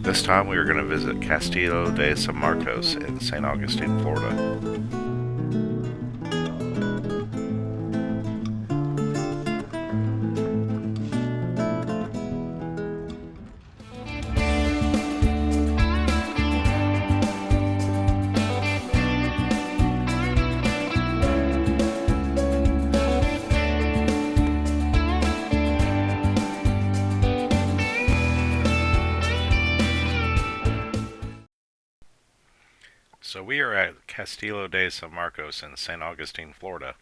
This time we are going to visit Castillo De San Marcos in St. Augustine, Florida. So we are at Castillo De San Marcos in St. Augustine, Florida.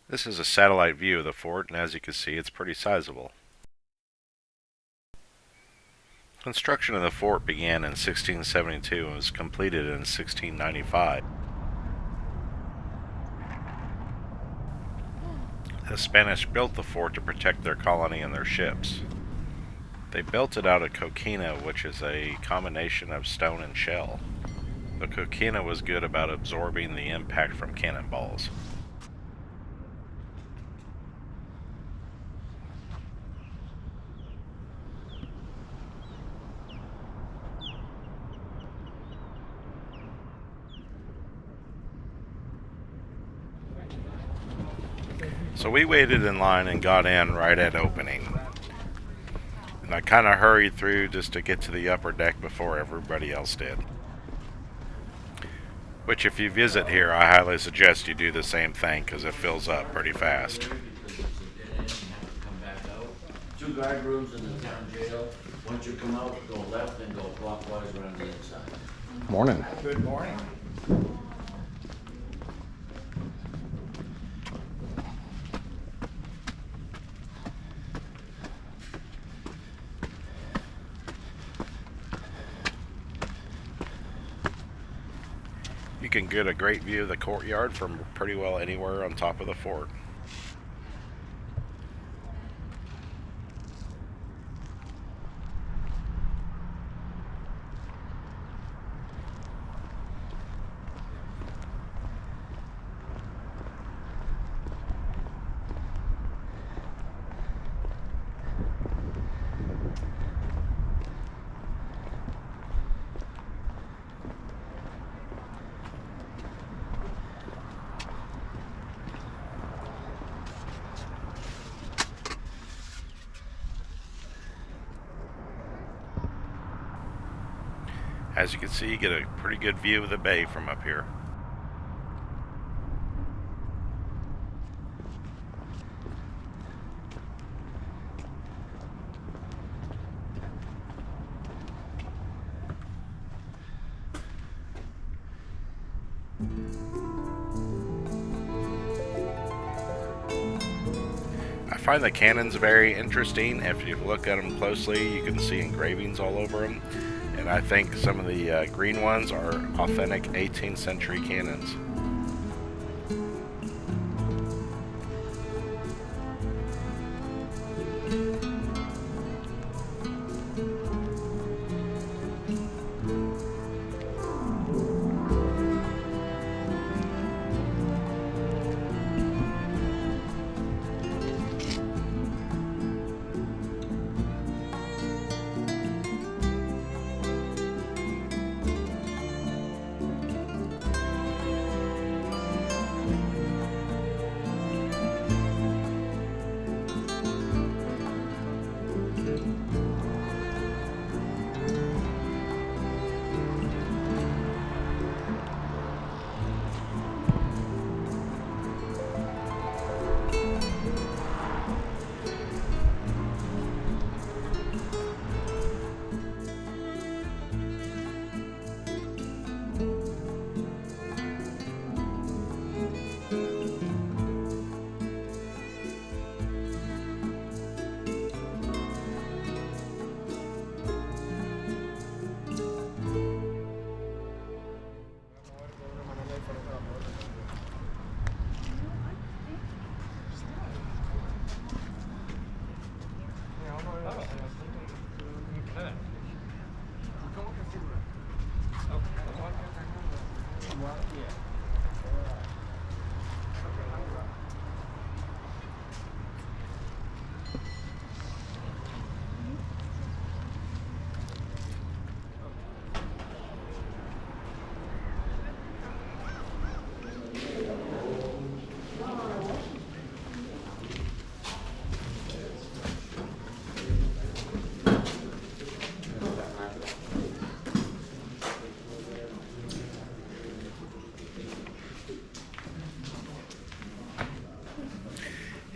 This is a satellite view of the fort, and as you can see, it's pretty sizable. Construction of the fort began in 1672 and was completed in 1695. The Spanish built the fort to protect their colony and their ships. They built it out of coquina, which is a combination of stone and shell. The coquina was good about absorbing the impact from cannonballs. So we waited in line and got in right at opening. And I kind of hurried through just to get to the upper deck before everybody else did. Which, if you visit here, I highly suggest you do the same thing because it fills up pretty fast. Two guard rooms in the town jail. Once you come out, go left and go clockwise around the inside. Morning. Good morning. You can get a great view of the courtyard from pretty well anywhere on top of the fort. As you can see, you get a pretty good view of the bay from up here. I find the cannons very interesting. If you look at them closely, you can see engravings all over them. And I think some of the green ones are authentic 18th century cannons.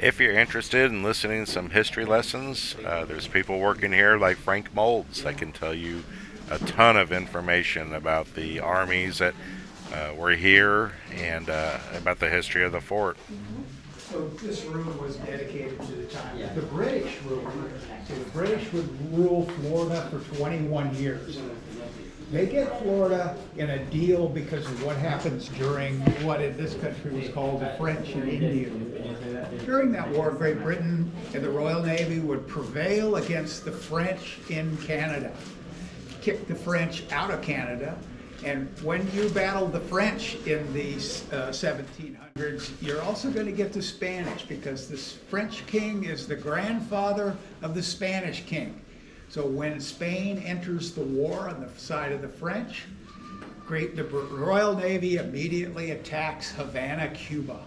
If you're interested in listening to some history lessons, there's people working here like Frank Molds that can tell you a ton of information about the armies that were here and about the history of the fort. So this room was dedicated to the time that the British ruled here. So the British would rule Florida for 21 years. They get Florida in a deal because of what happens during what in this country was called the French and Indian War. During that war, Great Britain and the Royal Navy would prevail against the French in Canada, kick the French out of Canada. And when you battle the French in the 1700s, you're also going to get the Spanish, because the French king is the grandfather of the Spanish king. So when Spain enters the war on the side of the French, the Royal Navy immediately attacks Havana, Cuba.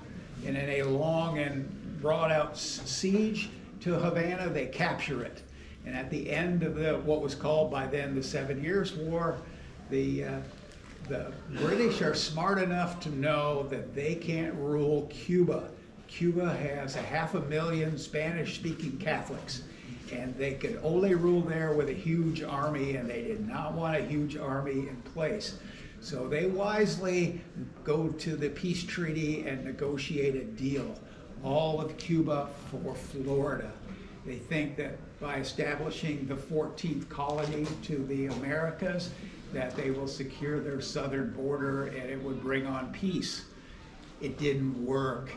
And in a long and drawn-out siege to Havana, they capture it. And at the end of what was called by then the 7 Years' War, the British are smart enough to know that they can't rule Cuba. Cuba has 500,000 Spanish-speaking Catholics, and they could only rule there with a huge army, and they did not want a huge army in place. So they wisely go to the peace treaty and negotiate a deal, all of Cuba for Florida. They think that by establishing the 14th colony to the Americas, that they will secure their southern border and it would bring on peace. It didn't work.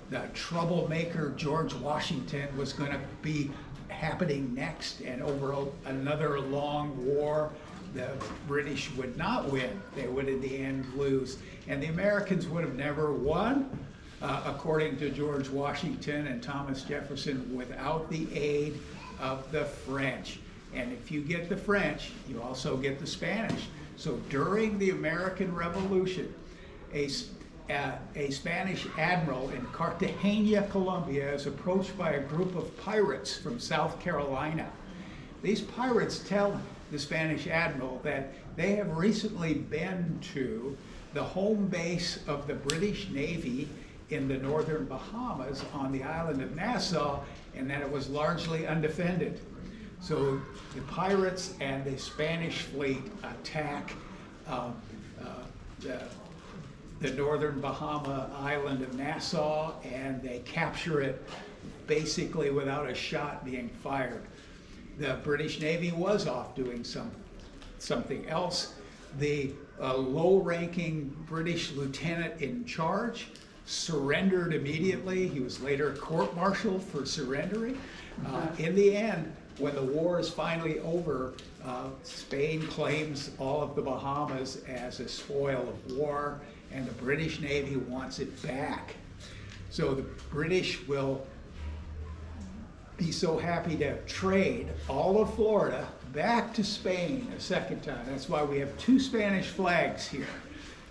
The troublemaker George Washington was going to be happening next, and over another long war, the British would not win. They would in the end lose. And the Americans would have never won, according to George Washington and Thomas Jefferson, without the aid of the French. And if you get the French, you also get the Spanish. So during the American Revolution, a Spanish admiral in Cartagena, Colombia, is approached by a group of pirates from South Carolina. These pirates tell the Spanish admiral that they have recently been to the home base of the British Navy in the northern Bahamas on the island of Nassau, and that it was largely undefended. So the pirates and the Spanish fleet attack the northern Bahama island of Nassau, and they capture it basically without a shot being fired. The British Navy was off doing something else. The low-ranking British lieutenant in charge surrendered immediately. He was later court-martialed for surrendering. In the end, when the war is finally over, Spain claims all of the Bahamas as a spoil of war, and the British Navy wants it back. So the British will be so happy to trade all of Florida back to Spain a second time. That's why we have two Spanish flags here.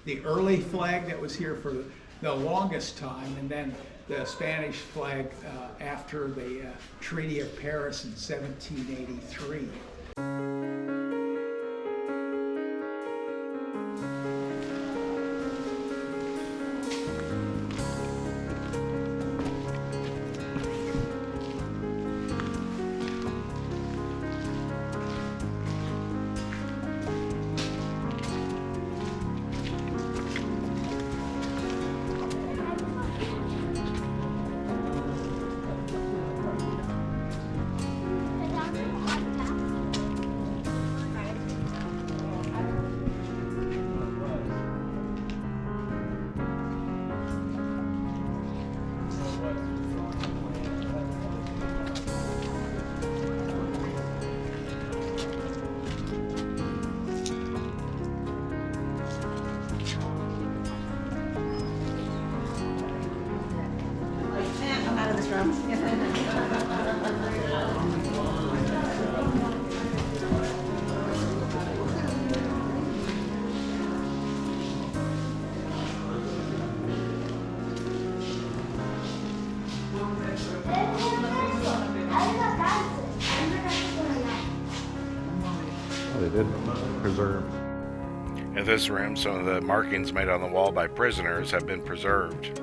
The early flag that was here for the longest time, and then the Spanish flag after the Treaty of Paris in 1783. They did preserve. In this room, some of the markings made on the wall by prisoners have been preserved.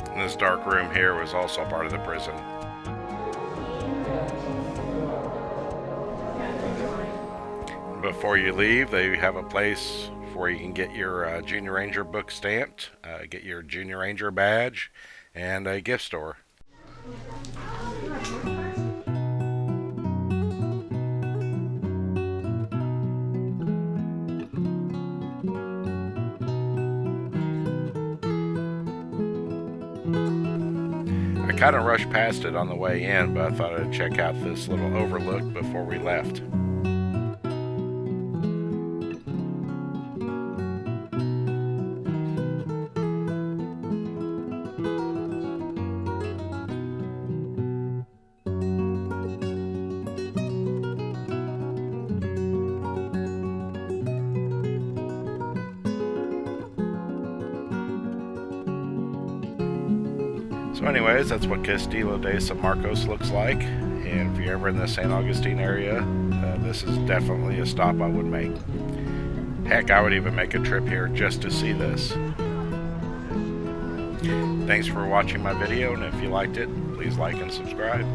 And this dark room here was also part of the prison. Before you leave, they have a place where you can get your Junior Ranger book stamped, get your Junior Ranger badge, and a gift store. I kind of rushed past it on the way in, but I thought I'd check out this little overlook before we left. So anyways, that's what Castillo De San Marcos looks like, and if you're ever in the St. Augustine area, this is definitely a stop I would make. Heck, I would even make a trip here just to see this. Thanks for watching my video, and if you liked it, please like and subscribe.